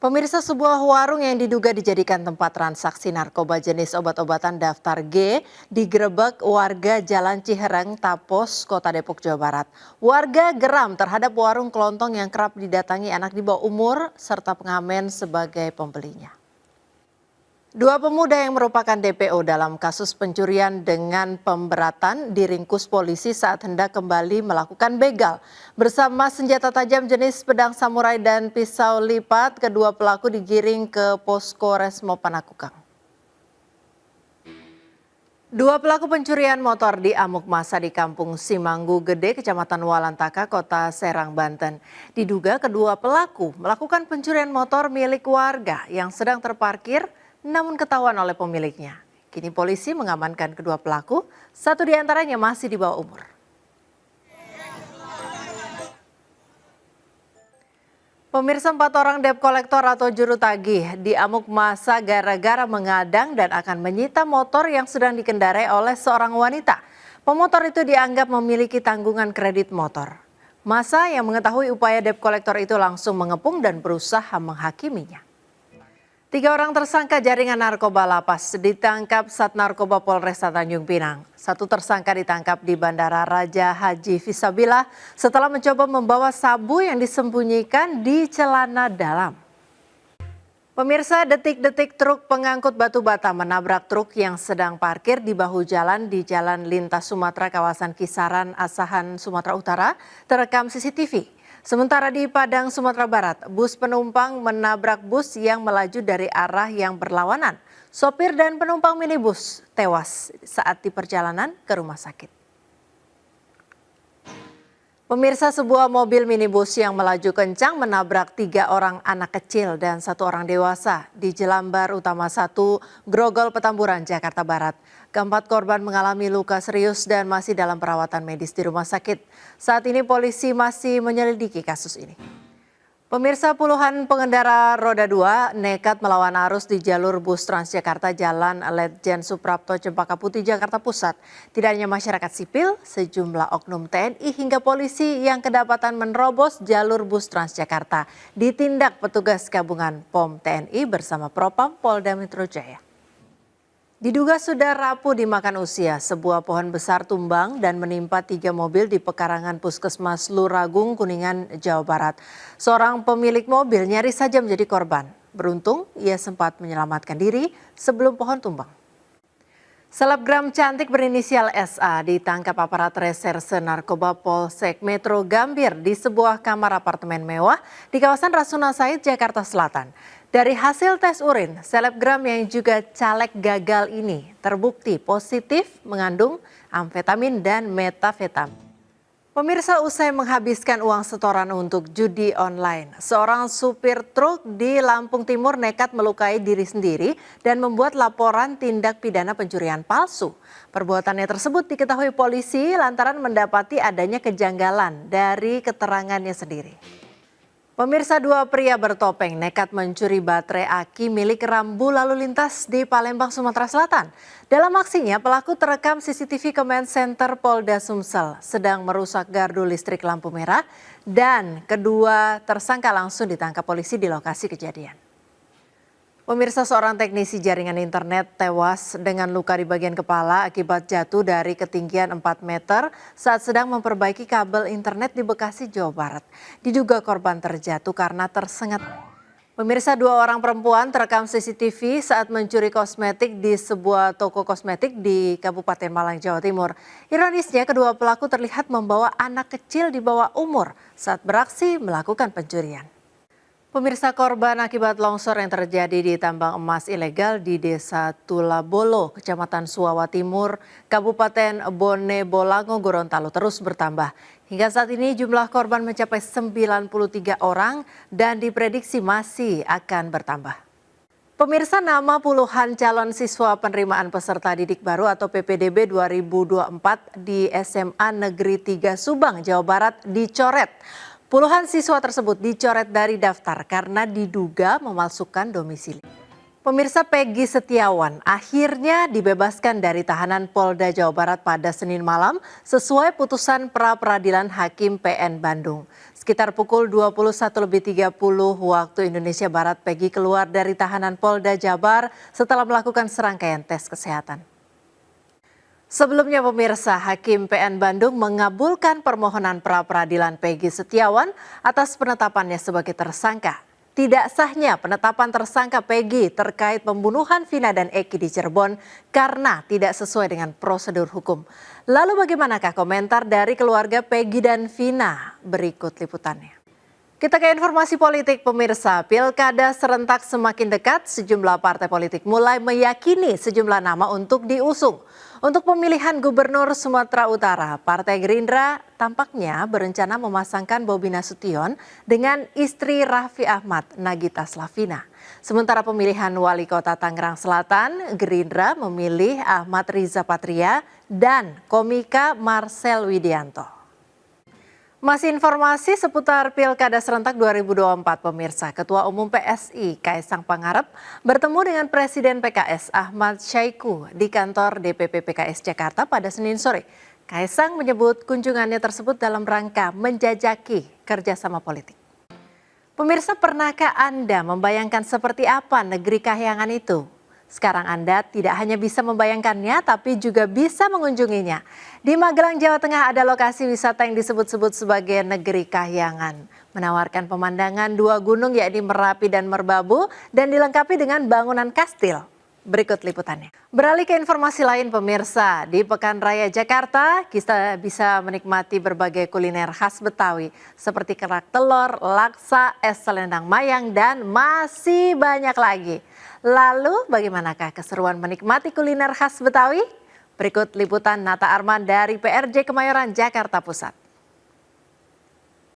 Pemirsa, sebuah warung yang diduga dijadikan tempat transaksi narkoba jenis obat-obatan daftar G digerebek warga Jalan Cihereng, Tapos, Kota Depok, Jawa Barat. Warga geram terhadap warung kelontong yang kerap didatangi anak di bawah umur serta pengamen sebagai pembelinya. Dua pemuda yang merupakan DPO dalam kasus pencurian dengan pemberatan diringkus polisi saat hendak kembali melakukan begal. Bersama senjata tajam jenis pedang samurai dan pisau lipat, kedua pelaku digiring ke posko Resmo Panakukang. Dua pelaku pencurian motor diamuk massa di Kampung Simanggu Gede, Kecamatan Walantaka, Kota Serang, Banten. Diduga kedua pelaku melakukan pencurian motor milik warga yang sedang terparkir namun ketahuan oleh pemiliknya. Kini polisi mengamankan kedua pelaku, satu diantaranya masih di bawah umur. Pemirsa, 4 orang debt collector atau juru tagih diamuk massa gara-gara mengadang dan akan menyita motor yang sedang dikendarai oleh seorang wanita. Pemotor itu dianggap memiliki tanggungan kredit motor. Massa yang mengetahui upaya debt collector itu langsung mengepung dan berusaha menghakiminya. 3 orang tersangka jaringan narkoba lapas ditangkap Sat Narkoba Polresta Tanjung Pinang. Satu tersangka ditangkap di Bandara Raja Haji Fisabila setelah mencoba membawa sabu yang disembunyikan di celana dalam. Pemirsa, detik-detik truk pengangkut batu bata menabrak truk yang sedang parkir di bahu jalan di Jalan Lintas Sumatera kawasan Kisaran, Asahan, Sumatera Utara terekam CCTV. Sementara di Padang, Sumatera Barat, bus penumpang menabrak bus yang melaju dari arah yang berlawanan. Sopir dan penumpang minibus tewas saat di perjalanan ke rumah sakit. Pemirsa, sebuah mobil minibus yang melaju kencang menabrak 3 orang anak kecil dan 1 orang dewasa di Jelambar Utama 1, Grogol, Petamburan, Jakarta Barat. Keempat korban mengalami luka serius dan masih dalam perawatan medis di rumah sakit. Saat ini polisi masih menyelidiki kasus ini. Pemirsa, puluhan pengendara roda 2 nekat melawan arus di jalur bus Transjakarta Jalan Letjen Suprapto, Cempaka Putih, Jakarta Pusat. Tidak hanya masyarakat sipil, sejumlah oknum TNI hingga polisi yang kedapatan menerobos jalur bus Transjakarta ditindak petugas gabungan POM TNI bersama Propam Polda Metro Jaya. Diduga sudah rapuh dimakan usia, sebuah pohon besar tumbang dan menimpa 3 mobil di pekarangan Puskesmas Luragung, Kuningan, Jawa Barat. Seorang pemilik mobil nyaris saja menjadi korban. Beruntung ia sempat menyelamatkan diri sebelum pohon tumbang. Selebgram cantik berinisial SA ditangkap aparat reserse narkoba Polsek Metro Gambir di sebuah kamar apartemen mewah di kawasan Rasuna Said, Jakarta Selatan. Dari hasil tes urin, selebgram yang juga caleg gagal ini terbukti positif mengandung amfetamin dan metafetamin. Pemirsa, usai menghabiskan uang setoran untuk judi online, seorang supir truk di Lampung Timur nekat melukai diri sendiri dan membuat laporan tindak pidana pencurian palsu. Perbuatannya tersebut diketahui polisi lantaran mendapati adanya kejanggalan dari keterangannya sendiri. Pemirsa, 2 pria bertopeng nekat mencuri baterai aki milik rambu lalu lintas di Palembang, Sumatera Selatan. Dalam aksinya, pelaku terekam CCTV Command Center Polda Sumsel sedang merusak gardu listrik lampu merah dan kedua tersangka langsung ditangkap polisi di lokasi kejadian. Pemirsa, seorang teknisi jaringan internet tewas dengan luka di bagian kepala akibat jatuh dari ketinggian 4 meter saat sedang memperbaiki kabel internet di Bekasi, Jawa Barat. Diduga korban terjatuh karena tersengat. Pemirsa, 2 orang perempuan terekam CCTV saat mencuri kosmetik di sebuah toko kosmetik di Kabupaten Malang, Jawa Timur. Ironisnya, kedua pelaku terlihat membawa anak kecil di bawah umur saat beraksi melakukan pencurian. Pemirsa, korban akibat longsor yang terjadi di tambang emas ilegal di Desa Tulabolo, Kecamatan Suwawa Timur, Kabupaten Bone Bolango, Gorontalo terus bertambah. Hingga saat ini jumlah korban mencapai 93 orang dan diprediksi masih akan bertambah. Pemirsa, nama puluhan calon siswa penerimaan peserta didik baru atau PPDB 2024 di SMA Negeri 3 Subang, Jawa Barat dicoret. Puluhan siswa tersebut dicoret dari daftar karena diduga memalsukan domisili. Pemirsa, Peggy Setiawan akhirnya dibebaskan dari tahanan Polda Jawa Barat pada Senin malam sesuai putusan pra-peradilan Hakim PN Bandung. Sekitar pukul 21.30 waktu Indonesia Barat, Peggy keluar dari tahanan Polda Jabar setelah melakukan serangkaian tes kesehatan. Sebelumnya pemirsa, Hakim PN Bandung mengabulkan permohonan pra-peradilan Peggy Setiawan atas penetapannya sebagai tersangka. Tidak sahnya penetapan tersangka Peggy terkait pembunuhan Vina dan Eki di Cirebon karena tidak sesuai dengan prosedur hukum. Lalu bagaimanakah komentar dari keluarga Peggy dan Vina? Berikut liputannya. Kita ke informasi politik pemirsa. Pilkada serentak semakin dekat, sejumlah partai politik mulai meyakini sejumlah nama untuk diusung. Untuk pemilihan Gubernur Sumatera Utara, Partai Gerindra tampaknya berencana memasangkan Bobi Nasution dengan istri Raffi Ahmad, Nagita Slavina. Sementara pemilihan Wali Kota Tangerang Selatan, Gerindra memilih Ahmad Riza Patria dan komika Marcel Widianto. Masih informasi seputar Pilkada Serentak 2024 pemirsa. Ketua Umum PSI Kaisang Pangarep bertemu dengan Presiden PKS Ahmad Syahiku di kantor DPP PKS Jakarta pada Senin sore. Kaisang menyebut kunjungannya tersebut dalam rangka menjajaki kerjasama politik. Pemirsa, pernahkah Anda membayangkan seperti apa negeri kahyangan itu? Sekarang Anda tidak hanya bisa membayangkannya, tapi juga bisa mengunjunginya. Di Magelang, Jawa Tengah ada lokasi wisata yang disebut-sebut sebagai negeri kahyangan. Menawarkan pemandangan dua gunung yakni Merapi dan Merbabu dan dilengkapi dengan bangunan kastil. Berikut liputannya. Beralih ke informasi lain pemirsa, di Pekan Raya Jakarta kita bisa menikmati berbagai kuliner khas Betawi seperti kerak telur, laksa, es selendang mayang, dan masih banyak lagi. Lalu bagaimanakah keseruan menikmati kuliner khas Betawi? Berikut liputan Nata Arman dari PRJ Kemayoran, Jakarta Pusat.